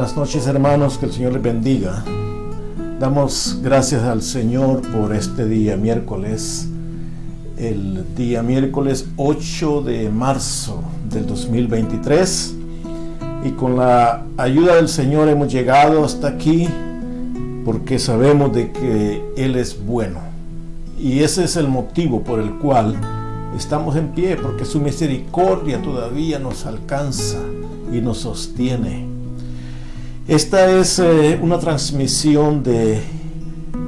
Buenas noches, hermanos, que el Señor les bendiga. Damos gracias al Señor por este día miércoles, el día miércoles 8 de marzo del 2023, y con la ayuda del Señor hemos llegado hasta aquí porque sabemos de que Él es bueno, y ese es el motivo por el cual estamos en pie, porque su misericordia todavía nos alcanza y nos sostiene. Esta es una transmisión de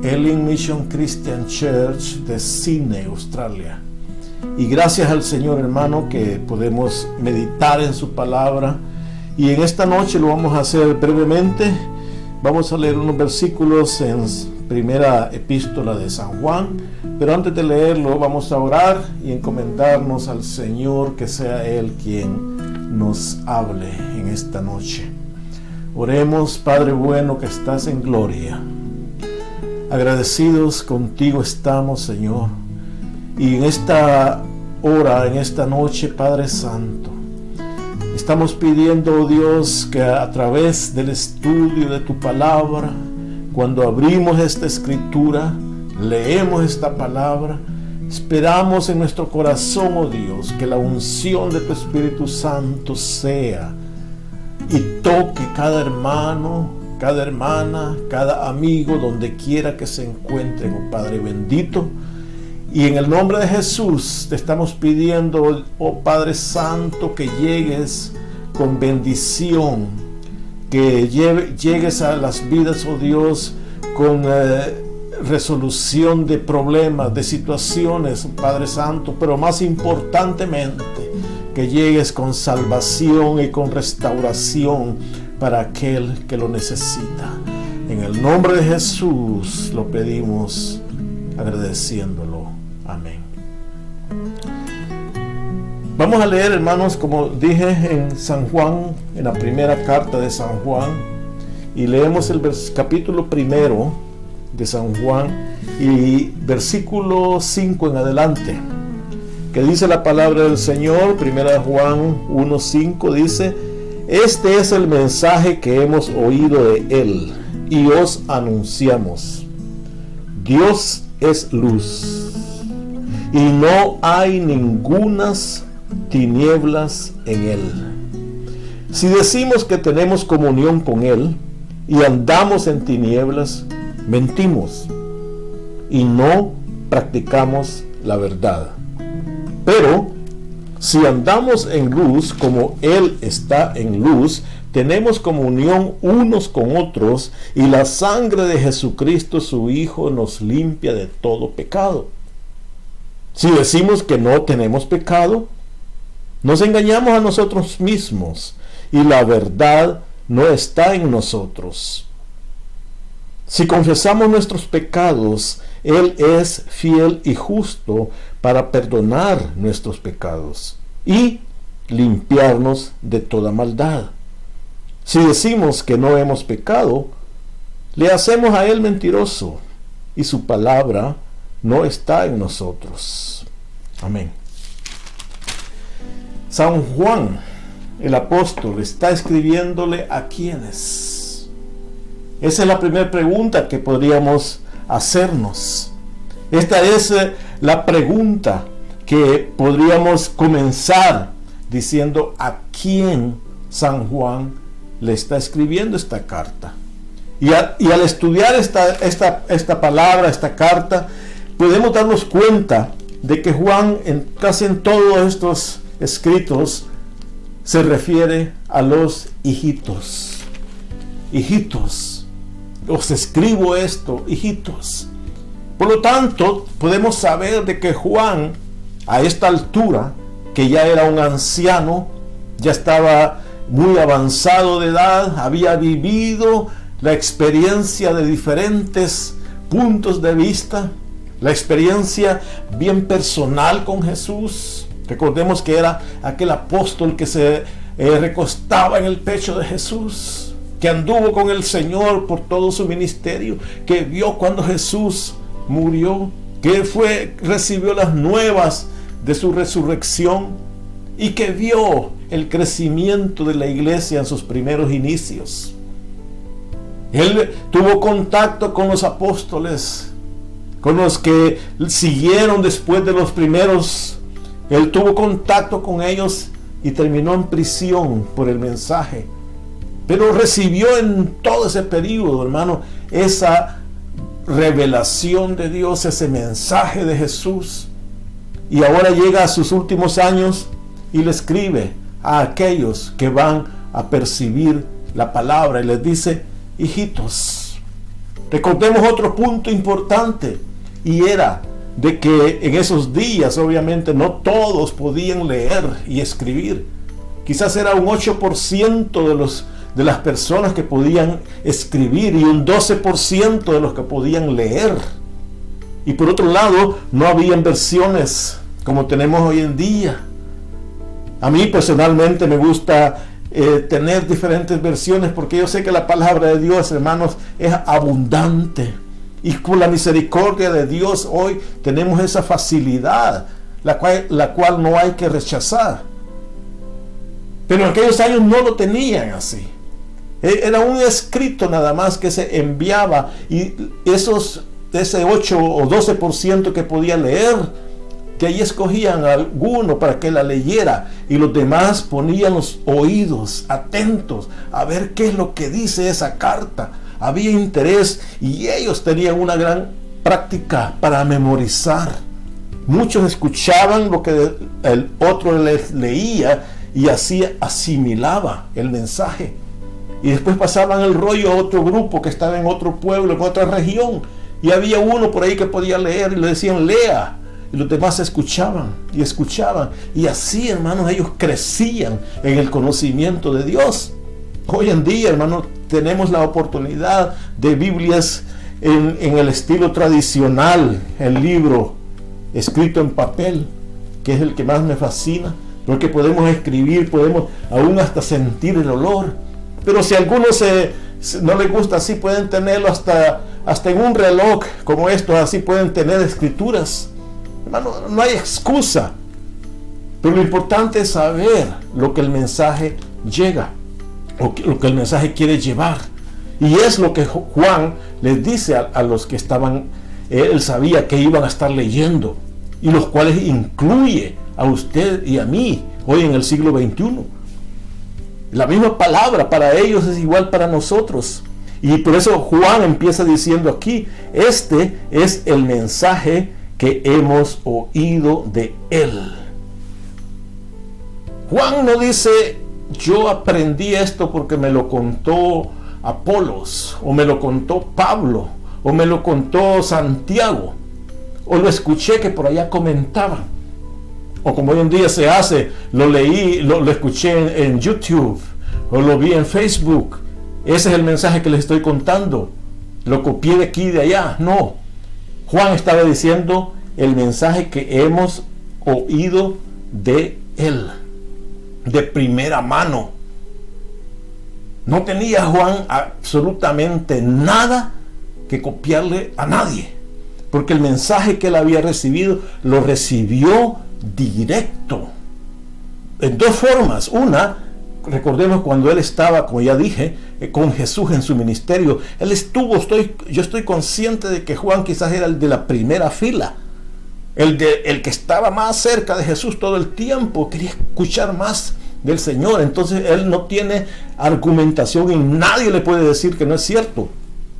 Elim Mission Christian Church de Sydney, Australia. Y gracias al Señor, hermano, que podemos meditar en su palabra. Y en esta noche lo vamos a hacer brevemente. Vamos a leer unos versículos en primera epístola de San Juan. Pero antes de leerlo, vamos a orar y encomendarnos al Señor, que sea Él quien nos hable en esta noche. Oremos. Padre bueno que estás en gloria, agradecidos contigo estamos, Señor, y en esta hora, en esta noche, Padre Santo, estamos pidiendo, oh Dios, que a través del estudio de tu palabra, cuando abrimos esta escritura, leemos esta palabra, esperamos en nuestro corazón, oh Dios, que la unción de tu Espíritu Santo sea y toque cada hermano, cada hermana, cada amigo, donde quiera que se encuentren, oh Padre bendito. Y en el nombre de Jesús te estamos pidiendo, oh Padre Santo, que llegues con bendición, que llegues a las vidas, oh Dios, con resolución de problemas, de situaciones, Padre Santo, pero más importantemente, que llegues con salvación y con restauración para aquel que lo necesita. En el nombre de Jesús lo pedimos agradeciéndolo. Amén. Vamos a leer, hermanos, como dije, en San Juan, en la primera carta de San Juan, y leemos el capítulo primero de San Juan y versículo 5 en adelante, que dice la palabra del Señor. Primera Juan 1:5 dice: este es el mensaje que hemos oído de Él y os anunciamos. Dios es luz y no hay ningunas tinieblas en Él. Si decimos que tenemos comunión con Él y andamos en tinieblas, mentimos y no practicamos la verdad. Pero si andamos en luz como Él está en luz, tenemos comunión unos con otros, y la sangre de Jesucristo, su Hijo, nos limpia de todo pecado. Si decimos que no tenemos pecado, nos engañamos a nosotros mismos, y la verdad no está en nosotros. Si confesamos nuestros pecados, Él es fiel y justo para perdonar nuestros pecados y limpiarnos de toda maldad. Si decimos que no hemos pecado, le hacemos a Él mentiroso, y su palabra no está en nosotros. Amén. San Juan, el apóstol, está escribiéndole a ¿quiénes? Esa es la primera pregunta que podríamos hacernos. Esta es la pregunta que podríamos comenzar diciendo: ¿a quién San Juan le está escribiendo esta carta? Y al estudiar esta palabra, esta carta, podemos darnos cuenta de que Juan, casi en todos estos escritos, se refiere a los hijitos. Hijitos, os escribo esto, hijitos. Por lo tanto, podemos saber de que Juan, a esta altura, que ya era un anciano, ya estaba muy avanzado de edad, había vivido la experiencia de diferentes puntos de vista, la experiencia bien personal con Jesús. Recordemos que era aquel apóstol que se recostaba en el pecho de Jesús, que anduvo con el Señor por todo su ministerio, que vio cuando Jesús murió, que recibió las nuevas de su resurrección, y que vio el crecimiento de la iglesia en sus primeros inicios. Él tuvo contacto con los apóstoles, con los que siguieron después de los primeros. Él tuvo contacto con ellos y terminó en prisión por el mensaje. Pero recibió en todo ese periodo, hermano, esa revelación de Dios, ese mensaje de Jesús. Y ahora llega a sus últimos años y le escribe a aquellos que van a percibir la palabra y les dice: hijitos, recordemos otro punto importante, y era de que en esos días obviamente no todos podían leer y escribir. Quizás era un 8% de las personas que podían escribir y un 12% de los que podían leer. Y por otro lado, no habían versiones como tenemos hoy en día. A mí personalmente me gusta tener diferentes versiones, porque yo sé que la palabra de Dios, hermanos, es abundante. Y con la misericordia de Dios hoy tenemos esa facilidad, la cual no hay que rechazar. Pero en aquellos años no lo tenían así. Era un escrito nada más que se enviaba, y ese 8 o 12% que podía leer, que ahí escogían a alguno para que la leyera, y los demás ponían los oídos atentos a ver qué es lo que dice esa carta. Había interés y ellos tenían una gran práctica para memorizar. Muchos escuchaban lo que el otro les leía y así asimilaba el mensaje. Y después pasaban el rollo a otro grupo que estaba en otro pueblo, en otra región. Y había uno por ahí que podía leer y le decían: lea. Y los demás escuchaban y escuchaban. Y así, hermanos, ellos crecían en el conocimiento de Dios. Hoy en día, hermanos, tenemos la oportunidad de Biblias en el estilo tradicional, el libro escrito en papel, que es el que más me fascina, porque podemos escribir, podemos aún hasta sentir el olor. Pero si a algunos no les gusta así, pueden tenerlo hasta en un reloj como esto, así pueden tener escrituras. Hermano, no hay excusa. Pero lo importante es saber lo que el mensaje llega, o lo que el mensaje quiere llevar. Y es lo que Juan les dice a los que estaban, él sabía que iban a estar leyendo, y los cuales incluye a usted y a mí hoy en el siglo XXI. La misma palabra para ellos es igual para nosotros. Y por eso Juan empieza diciendo aquí: este es el mensaje que hemos oído de él. Juan no dice: yo aprendí esto porque me lo contó Apolos, o me lo contó Pablo, o me lo contó Santiago, o lo escuché que por allá comentaban, o como hoy en día se hace, lo leí, lo escuché en YouTube, o lo vi en Facebook. Ese es el mensaje que les estoy contando, lo copié de aquí y de allá. No, Juan estaba diciendo el mensaje que hemos oído de él, de primera mano. No tenía Juan absolutamente nada que copiarle a nadie, porque el mensaje que él había recibido lo recibió directo, en dos formas. Una, recordemos cuando él estaba, como ya dije, con Jesús en su ministerio. Él estuvo, yo estoy consciente de que Juan quizás era el de la primera fila, el que estaba más cerca de Jesús todo el tiempo, quería escuchar más del Señor. Entonces él no tiene argumentación y nadie le puede decir que no es cierto.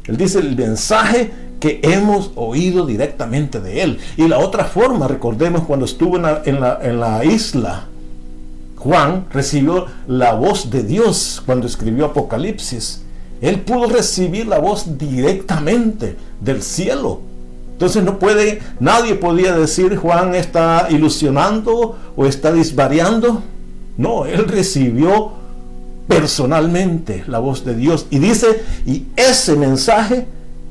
Él dice el mensaje que hemos oído directamente de él. Y la otra forma, recordemos cuando estuvo en la isla, Juan recibió la voz de Dios cuando escribió Apocalipsis. Él pudo recibir la voz directamente del cielo. Entonces nadie podía decir: Juan está ilusionando o está disvariando. No, él recibió personalmente la voz de Dios. Y dice, y ese mensaje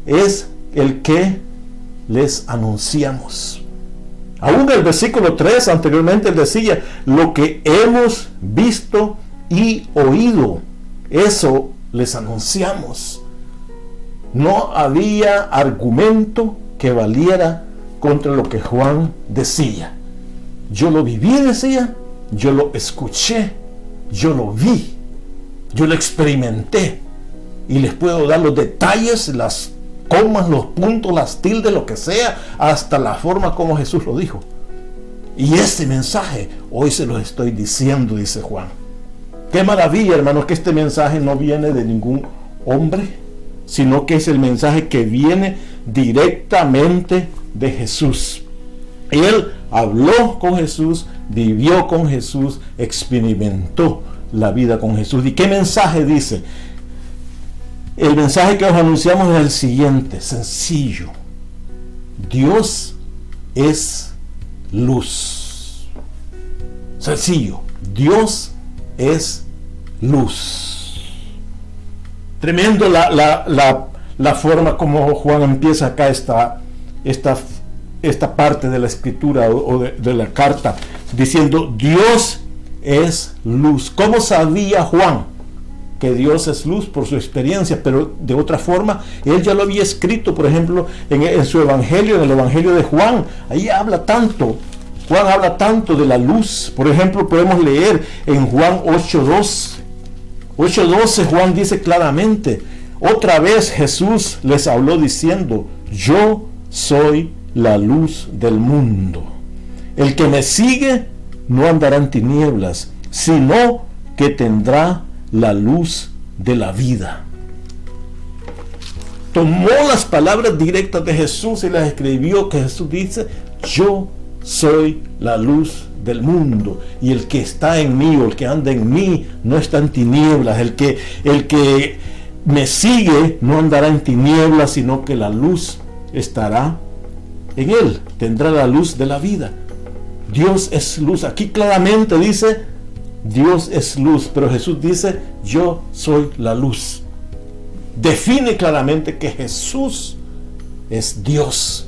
es el que les anunciamos. Aún el versículo 3 anteriormente él decía: lo que hemos visto y oído, eso les anunciamos. No había argumento que valiera contra lo que Juan decía. Yo lo viví, decía, yo lo escuché, yo lo vi, yo lo experimenté. y les puedo dar los detalles, las comas, los puntos, las tildes, lo que sea, hasta la forma como Jesús lo dijo. Y ese mensaje hoy se los estoy diciendo, dice Juan. Qué maravilla, hermanos, que este mensaje no viene de ningún hombre, sino que es el mensaje que viene directamente de Jesús. Él habló con Jesús, vivió con Jesús, experimentó la vida con Jesús. ¿Y qué mensaje dice? El mensaje que os anunciamos es el siguiente, sencillo. Dios es luz. Sencillo. Dios es luz. Tremendo la forma como Juan empieza acá esta parte de la escritura o de la carta, diciendo Dios es luz. ¿Cómo sabía Juan que Dios es luz? Por su experiencia, pero de otra forma, él ya lo había escrito, por ejemplo, en su evangelio, en el evangelio de Juan. Ahí habla tanto, Juan habla tanto de la luz. Por ejemplo, podemos leer en Juan 8:12. 8:12 Juan dice claramente, otra vez Jesús les habló diciendo, yo soy la luz del mundo. El que me sigue no andará en tinieblas, sino que tendrá la luz de la vida. Tomó las palabras directas de Jesús y las escribió, que Jesús dice, yo soy la luz del mundo, y el que está en mí o el que anda en mí no está en tinieblas. El que me sigue no andará en tinieblas, sino que la luz estará en él, tendrá la luz de la vida. Dios es luz. Aquí claramente dice Dios es luz, pero Jesús dice yo soy la luz. Define claramente que Jesús es Dios,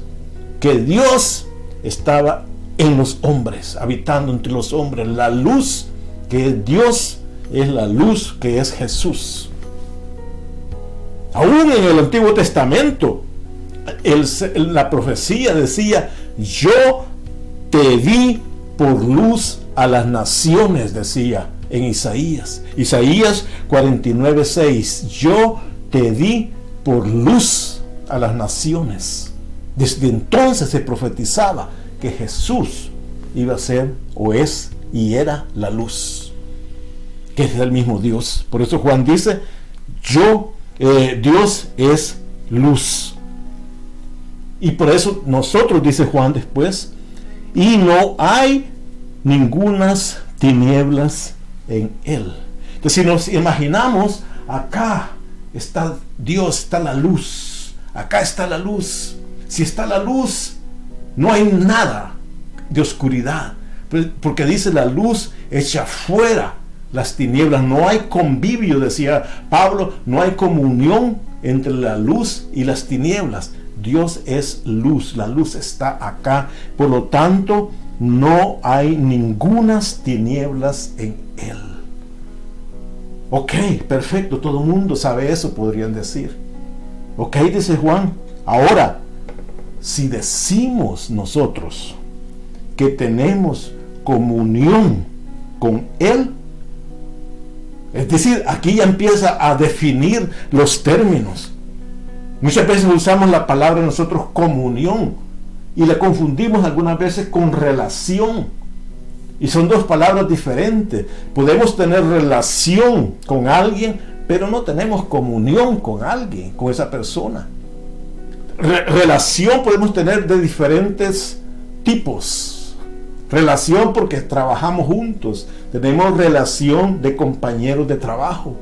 que Dios estaba en los hombres, habitando entre los hombres. La luz que es Dios es la luz que es Jesús. Aún en el Antiguo Testamento la profecía decía, yo te di por luz a las naciones, decía en Isaías 49:6, yo te di por luz a las naciones. Desde entonces se profetizaba que Jesús iba a ser o es y era la luz, que es el mismo Dios. Por eso Juan dice, Dios es luz. Y por eso nosotros, dice Juan después, y no hay ningunas tinieblas en él. Entonces, si nos imaginamos, acá está Dios, está la luz, acá está la luz. Si está la luz, no hay nada de oscuridad, porque dice la luz echa fuera las tinieblas. No hay convivio, decía Pablo, no hay comunión entre la luz y las tinieblas. Dios es luz, la luz está acá, por lo tanto no hay ningunas tinieblas en él. Ok, perfecto, todo el mundo sabe eso, podrían decir. Ok, dice Juan. Ahora, si decimos nosotros que tenemos comunión con él, es decir, aquí ya empieza a definir los términos. Muchas veces usamos la palabra nosotros comunión y la confundimos algunas veces con relación. Y son dos palabras diferentes. Podemos tener relación con alguien, pero no tenemos comunión con alguien, con esa persona. Relación podemos tener de diferentes tipos. Relación porque trabajamos juntos. Tenemos relación de compañeros de trabajo.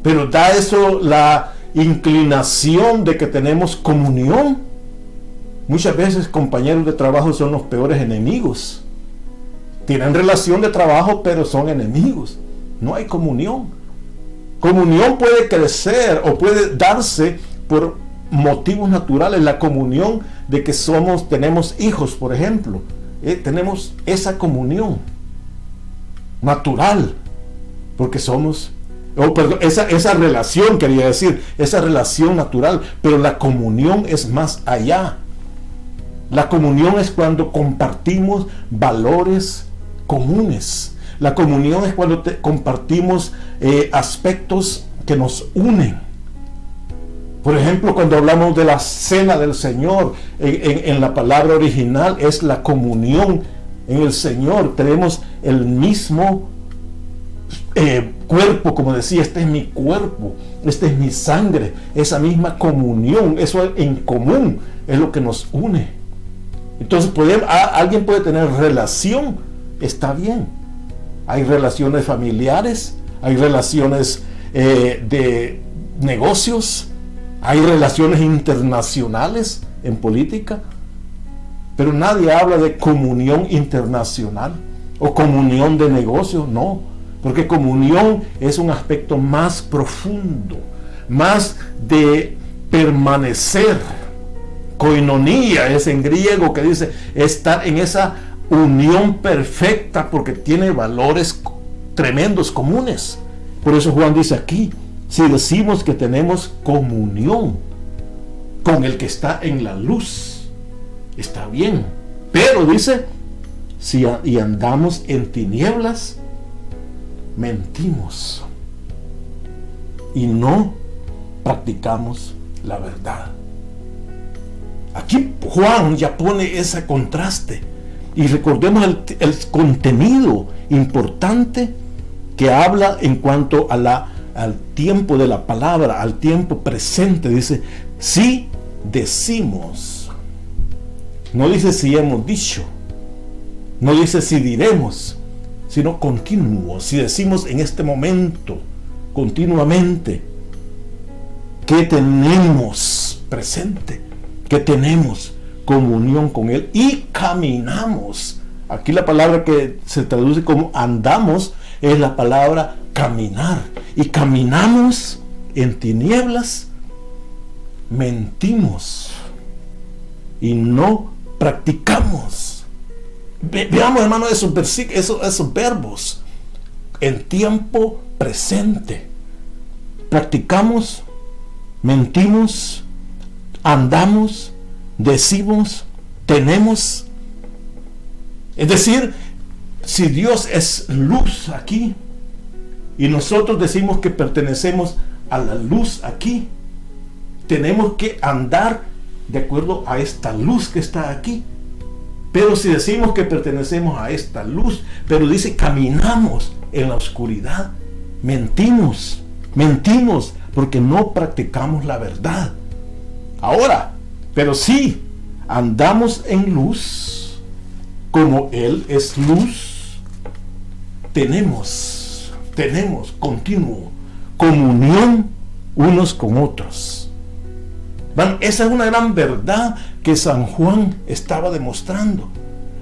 Pero da eso la inclinación de que tenemos comunión. Muchas veces compañeros de trabajo son los peores enemigos. Tienen relación de trabajo, pero son enemigos. No hay comunión. Comunión puede crecer o puede darse por motivos naturales. La comunión de que tenemos hijos, por ejemplo. Tenemos esa comunión natural, porque somos esa relación, quería decir, esa relación natural, pero la comunión es más allá. La comunión es cuando compartimos valores comunes. La comunión es cuando compartimos aspectos que nos unen. Por ejemplo, cuando hablamos de la cena del Señor, en la palabra original es la comunión en el Señor. Tenemos el mismo cuerpo, como decía, este es mi cuerpo, este es mi sangre, esa misma comunión, eso en común es lo que nos une. Entonces alguien puede tener relación, está bien. Hay relaciones familiares, hay relaciones de negocios, hay relaciones internacionales en política, pero nadie habla de comunión internacional o comunión de negocios, no, porque comunión es un aspecto más profundo, más de permanecer. Koinonía es en griego, que dice estar en esa unión perfecta, porque tiene valores tremendos comunes. Por eso Juan dice aquí, si decimos que tenemos comunión con el que está en la luz, está bien, pero dice, si andamos en tinieblas, mentimos y no practicamos la verdad. Aquí Juan ya pone ese contraste, y recordemos el contenido importante que habla en cuanto a al tiempo de la palabra, al tiempo presente. Dice, si decimos, no dice si hemos dicho, no dice si diremos, sino continuo. Si decimos en este momento, continuamente, que tenemos presente, que tenemos comunión con Él y caminamos. Aquí la palabra que se traduce como andamos es la palabra caminar. Y caminamos en tinieblas, mentimos y no practicamos. Veamos, hermano, esos verbos en tiempo presente. Practicamos, mentimos, andamos, decimos, tenemos. Es decir, si Dios es luz aquí y nosotros decimos que pertenecemos a la luz aquí, tenemos que andar de acuerdo a esta luz que está aquí. Pero si decimos que pertenecemos a esta luz, pero dice caminamos en la oscuridad, mentimos porque no practicamos la verdad. Ahora, pero si andamos en luz, como Él es luz, tenemos continuo comunión unos con otros. Esa es una gran verdad que San Juan estaba demostrando.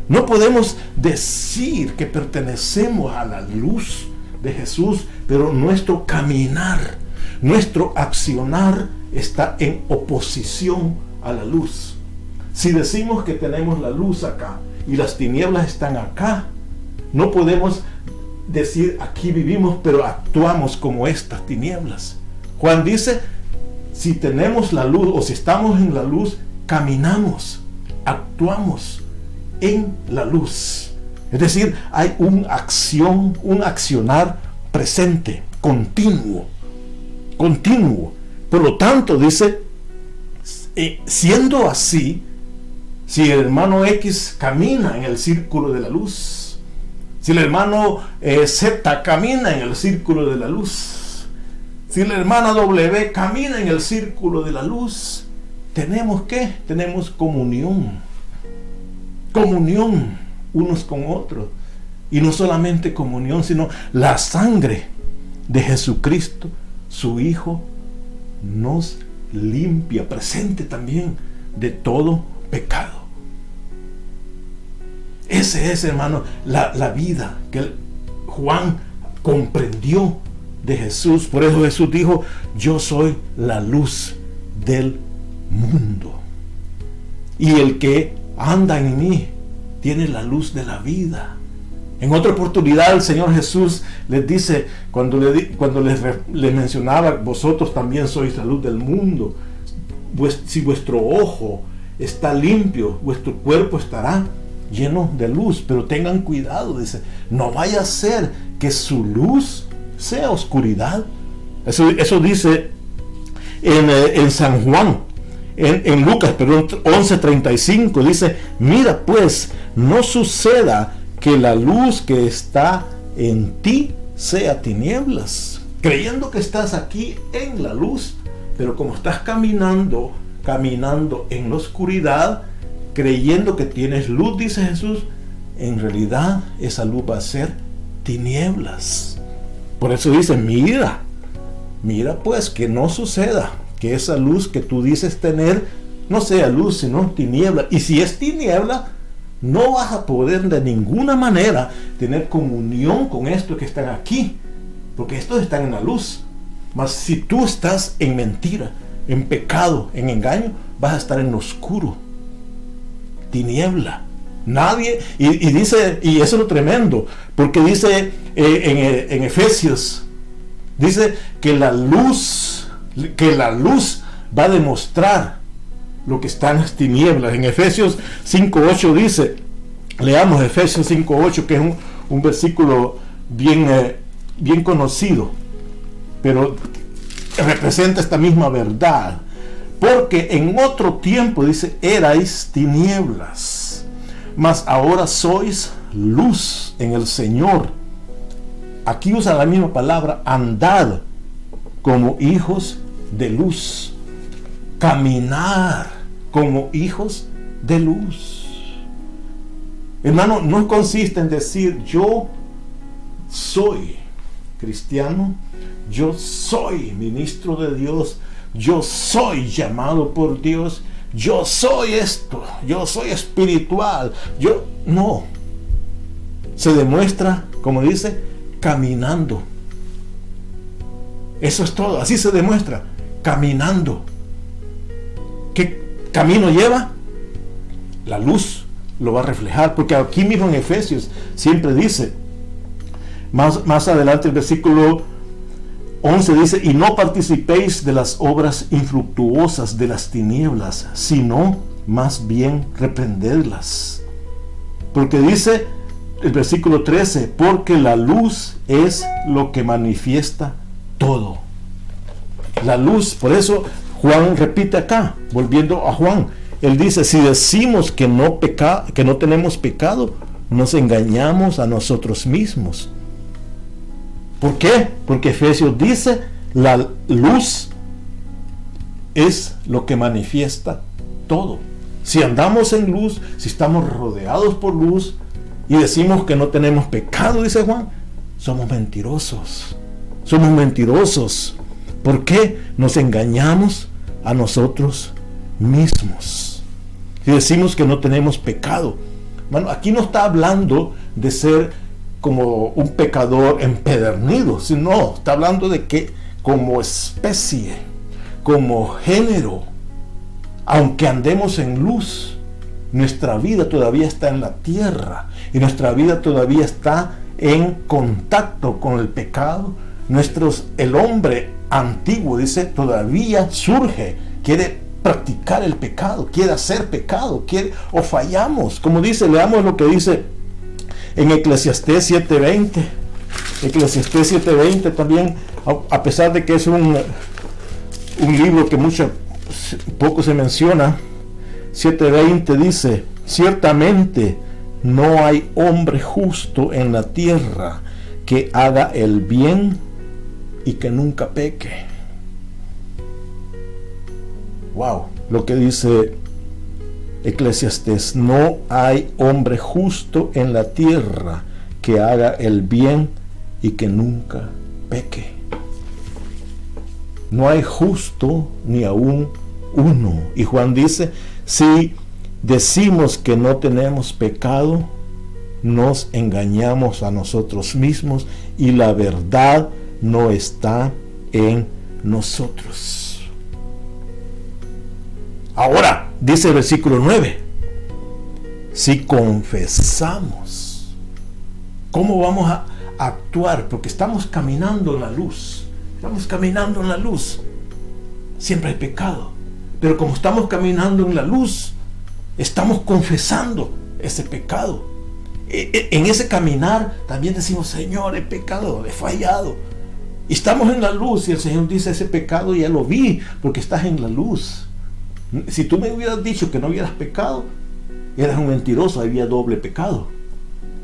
No podemos decir que pertenecemos a la luz de Jesús, pero nuestro caminar, nuestro accionar está en oposición a la luz. Si decimos que tenemos la luz acá y las tinieblas están acá, no podemos decir aquí vivimos, pero actuamos como estas tinieblas. Juan dice, si tenemos la luz o si estamos en la luz, caminamos, actuamos en la luz. Es decir, hay un accionar presente, continuo. Por lo tanto, dice, siendo así, si el hermano X camina en el círculo de la luz, si el hermano Z camina en el círculo de la luz, si la hermana W camina en el círculo de la luz, tenemos ¿qué? Tenemos comunión unos con otros. Y no solamente comunión, sino la sangre de Jesucristo, su Hijo, nos limpia, presente también, de todo pecado. Ese es, hermano, la vida que Juan comprendió de Jesús. Por eso Jesús dijo, yo soy la luz del mundo. Y el que anda en mí tiene la luz de la vida. En otra oportunidad el Señor Jesús les dice, cuando les mencionaba, vosotros también sois la luz del mundo. Si vuestro ojo está limpio, vuestro cuerpo estará lleno de luz. Pero tengan cuidado, dice, no vaya a ser que su luz sea oscuridad. Eso dice en San Juan, en Lucas, perdón, 11:35, dice: mira pues, no suceda que la luz que está en ti sea tinieblas. Creyendo que estás aquí en la luz, pero como estás caminando en la oscuridad, creyendo que tienes luz, dice Jesús, en realidad esa luz va a ser tinieblas. Por eso dice: mira pues, que no suceda que esa luz que tú dices tener no sea luz, sino tiniebla. Y si es tiniebla, no vas a poder de ninguna manera tener comunión con estos que están aquí, porque estos están en la luz. Mas si tú estás en mentira, en pecado, en engaño, vas a estar en lo oscuro, tiniebla. Nadie, y dice, y eso es lo tremendo, porque dice en Efesios, dice que la luz va a demostrar lo que está en las tinieblas. En Efesios 5:8 dice, leamos Efesios 5:8, que es un versículo bien conocido, pero representa esta misma verdad. Porque en otro tiempo, dice, erais tinieblas, mas ahora sois luz en el Señor. Aquí usa la misma palabra, andad como hijos de luz, caminar como hijos de luz. Hermano, no consiste en decir yo soy cristiano, yo soy ministro de Dios, yo soy llamado por Dios, yo soy esto, yo soy espiritual. No. Se demuestra, como dice, caminando. Eso es todo, así se demuestra, caminando. ¿Qué camino lleva? La luz lo va a reflejar, porque aquí mismo en Efesios siempre dice, más adelante el versículo 11 dice: y no participéis de las obras infructuosas de las tinieblas, sino más bien reprendedlas. Porque dice el versículo 13, porque la luz es lo que manifiesta todo. La luz, por eso Juan repite acá, volviendo a Juan, él dice: si decimos que no tenemos pecado, nos engañamos a nosotros mismos. ¿Por qué? Porque Efesios dice, la luz es lo que manifiesta todo. Si andamos en luz, si estamos rodeados por luz y decimos que no tenemos pecado, dice Juan, somos mentirosos. Somos mentirosos. ¿Por qué? Nos engañamos a nosotros mismos. Si decimos que no tenemos pecado. Bueno, aquí no está hablando de ser como un pecador empedernido, sino está hablando de que como especie, como género, aunque andemos en luz, nuestra vida todavía está en la tierra y nuestra vida todavía está en contacto con el pecado. El hombre antiguo, dice, todavía surge, quiere practicar el pecado, quiere hacer pecado, o fallamos. Como dice, leamos lo que dice en Eclesiastés 7:20. Eclesiastés 7:20 también, a pesar de que es un libro que poco se menciona, 7:20 dice: ciertamente no hay hombre justo en la tierra que haga el bien y que nunca peque. Wow, lo que dice Eclesiastés: no hay hombre justo en la tierra que haga el bien y que nunca peque. No hay justo ni aún uno. Y Juan dice: si decimos que no tenemos pecado, nos engañamos a nosotros mismos y la verdad no está en nosotros. Ahora, dice el versículo 9, si confesamos, ¿cómo vamos a actuar? Porque estamos caminando en la luz. Estamos caminando en la luz. Siempre hay pecado. Pero como estamos caminando en la luz, estamos confesando ese pecado. En ese caminar también decimos: Señor, he pecado, he fallado. Y estamos en la luz y el Señor dice, ese pecado ya lo vi, porque estás en la luz. Si tú me hubieras dicho que no hubieras pecado, eras un mentiroso, había doble pecado.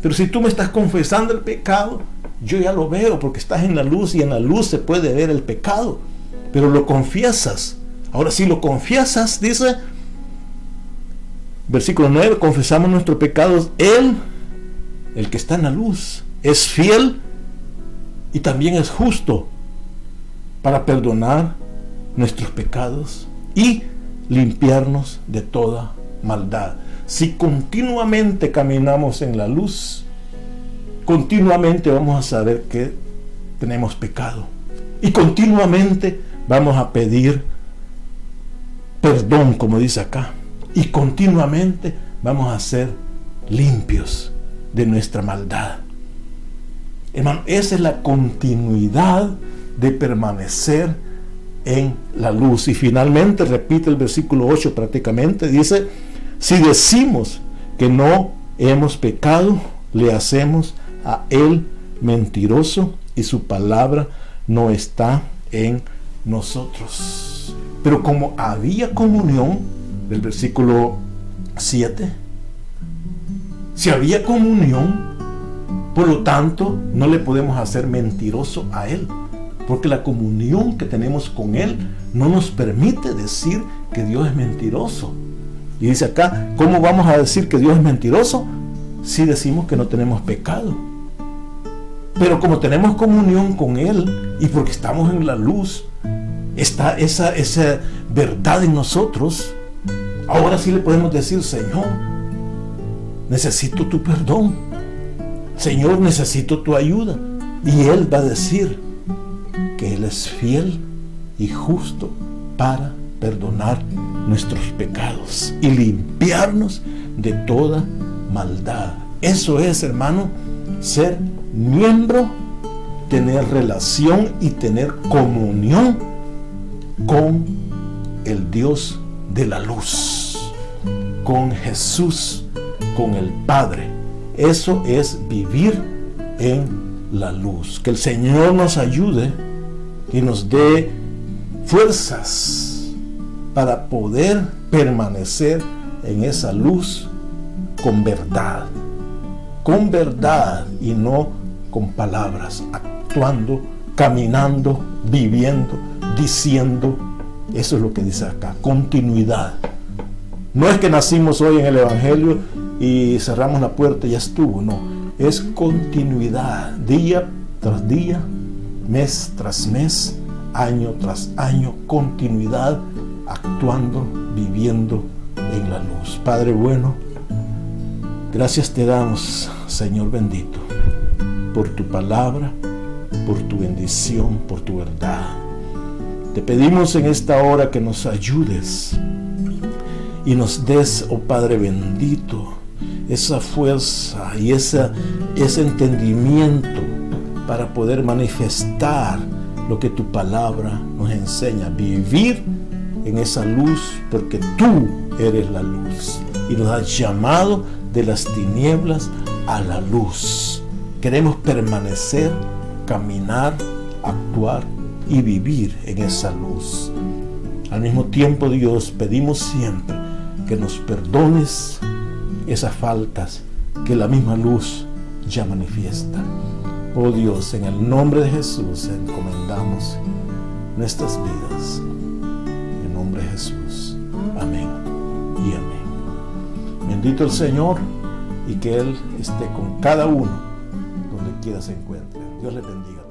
Pero si tú me estás confesando el pecado, yo ya lo veo, porque estás en la luz y en la luz se puede ver el pecado. Pero lo confiesas. Ahora, si lo confiesas, dice, versículo 9, confesamos nuestros pecados, Él, el que está en la luz, es fiel y también es justo para perdonar nuestros pecados y limpiarnos de toda maldad. Si continuamente caminamos en la luz, continuamente vamos a saber que tenemos pecado y continuamente vamos a pedir perdón, como dice acá, y continuamente vamos a ser limpios de nuestra maldad. Hermano, esa es la continuidad de permanecer en la luz. Y finalmente repite el versículo 8 prácticamente, dice, si decimos que no hemos pecado, le hacemos a Él mentiroso y su palabra no está en nosotros. Pero como había comunión, del versículo 7, si había comunión, por lo tanto no le podemos hacer mentiroso a Él, porque la comunión que tenemos con Él no nos permite decir que Dios es mentiroso. Y dice acá, ¿cómo vamos a decir que Dios es mentiroso si decimos que no tenemos pecado? Pero como tenemos comunión con Él y porque estamos en la luz, está esa verdad en nosotros. Ahora sí le podemos decir, Señor, necesito tu perdón. Señor, necesito tu ayuda. Y Él va a decir que Él es fiel y justo para perdonar nuestros pecados y limpiarnos de toda maldad. Eso es, hermano, ser miembro, tener relación y tener comunión con el Dios de la luz, con Jesús, con el Padre. Eso es vivir en la luz. Que el Señor nos ayude y nos dé fuerzas para poder permanecer en esa luz con verdad y no con palabras, actuando, caminando, viviendo, diciendo. Eso es lo que dice acá, continuidad. No es que nacimos hoy en el Evangelio y cerramos la puerta y ya estuvo, no, es continuidad, día tras día, mes tras mes, año tras año, continuidad, actuando, viviendo en la luz. Padre bueno, gracias te damos, Señor bendito, por tu palabra, por tu bendición, por tu verdad. Te pedimos en esta hora que nos ayudes y nos des, oh Padre bendito, esa fuerza y ese entendimiento para poder manifestar lo que tu palabra nos enseña, vivir en esa luz, porque tú eres la luz y nos has llamado de las tinieblas a la luz. Queremos permanecer, caminar, actuar y vivir en esa luz. Al mismo tiempo, Dios, pedimos siempre que nos perdones esas faltas que la misma luz ya manifiesta. Oh Dios, en el nombre de Jesús encomendamos nuestras vidas. En el nombre de Jesús. Amén y amén. Bendito el Señor y que Él esté con cada uno donde quiera se encuentre. Dios le bendiga.